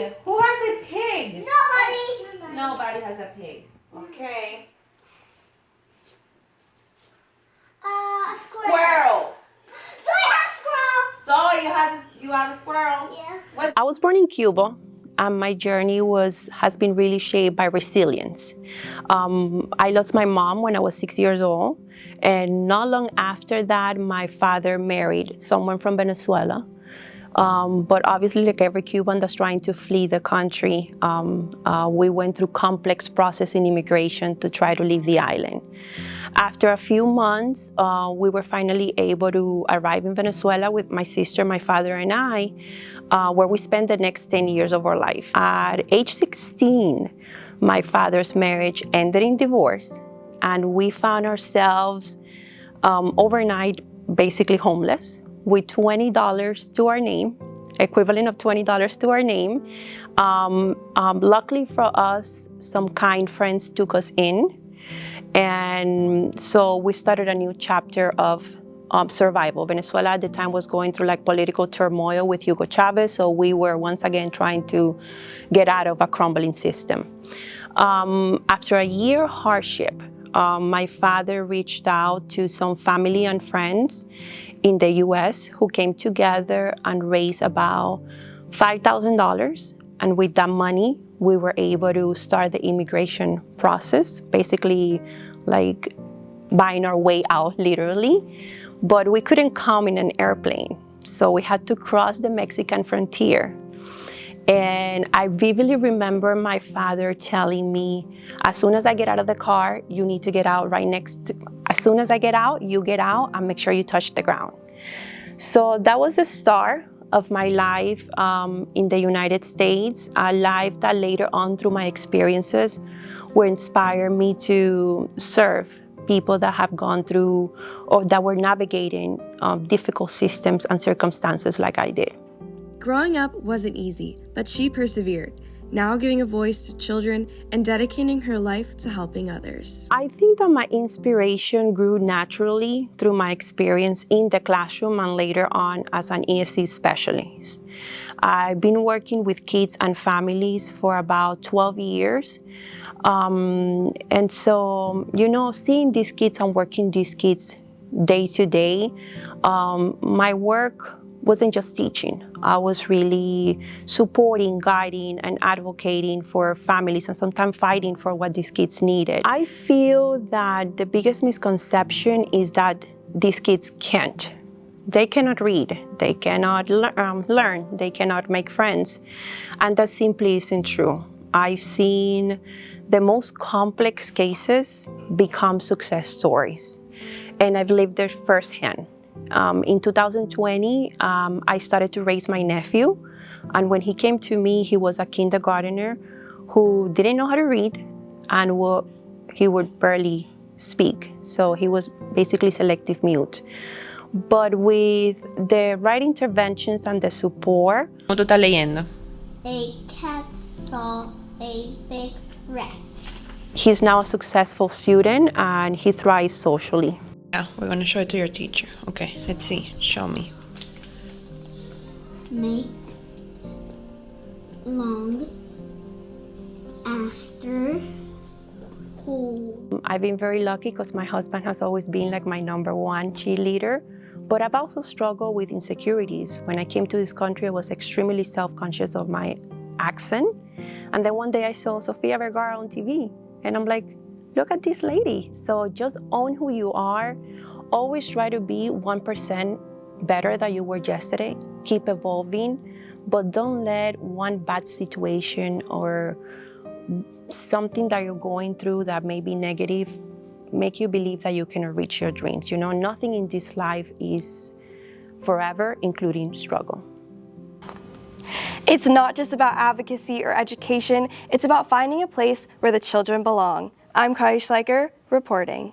pig. Who has a pig? Nobody. Nobody has a pig. Okay. A Squirrel. So I have squirrel. So you have a squirrel. Yeah. I was born in Cuba, and my journey has been really shaped by resilience. I lost my mom when I was 6 years old, and not long after that, my father married someone from Venezuela. But obviously, like every Cuban that's trying to flee the country, we went through complex process in immigration to try to leave the island. After a few months, we were finally able to arrive in Venezuela with my sister, my father, and I, where we spent the next 10 years of our life. At age 16, my father's marriage ended in divorce, and we found ourselves overnight basically homeless with $20 to our name, equivalent of $20 to our name. Luckily for us, some kind friends took us in. And so we started a new chapter of survival. Venezuela at the time was going through like political turmoil with Hugo Chavez, so we were once again trying to get out of a crumbling system. After a year hardship, my father reached out to some family and friends in the US who came together and raised about $5,000. And with that money, we were able to start the immigration process, basically like buying our way out, literally. But we couldn't come in an airplane, so we had to cross the Mexican frontier. And I vividly remember my father telling me, as soon as I get out of the car, you need to get out right next to, as soon as I get out, you get out and make sure you touch the ground. So that was the start of my life in the United States, a life that later on through my experiences will inspire me to serve people that have gone through or that were navigating difficult systems and circumstances like I did. Growing up wasn't easy, but she persevered, now giving a voice to children and dedicating her life to helping others. I think that my inspiration grew naturally through my experience in the classroom and later on as an ESC specialist. I've been working with kids and families for about 12 years. And so, seeing these kids and working these kids day to day, my work wasn't just teaching. I was really supporting, guiding, and advocating for families and sometimes fighting for what these kids needed. I feel that the biggest misconception is that these kids can't. They cannot read, they cannot learn, they cannot make friends. And that simply isn't true. I've seen the most complex cases become success stories, and I've lived there firsthand. In 2020, I started to raise my nephew, and when he came to me, he was a kindergartner who didn't know how to read, and he would barely speak. So he was basically selective mute. But with the right interventions and the support. ¿Cómo tú estás leyendo? A cat saw a big rat. He's now a successful student and he thrives socially. Yeah, we're gonna show it to your teacher. Okay, let's see. Show me. Make long after hold. I've been very lucky because my husband has always been like my #1 cheerleader. But I've also struggled with insecurities. When I came to this country, I was extremely self-conscious of my accent. And then one day I saw Sofia Vergara on TV. And I'm like, look at this lady. So just own who you are. Always try to be 1% better than you were yesterday. Keep evolving. But don't let one bad situation or something that you're going through that may be negative make you believe that you cannot reach your dreams. Nothing in this life is forever, including struggle. It's not just about advocacy or education, it's about finding a place where the children belong. I'm Kari Schleicher, reporting.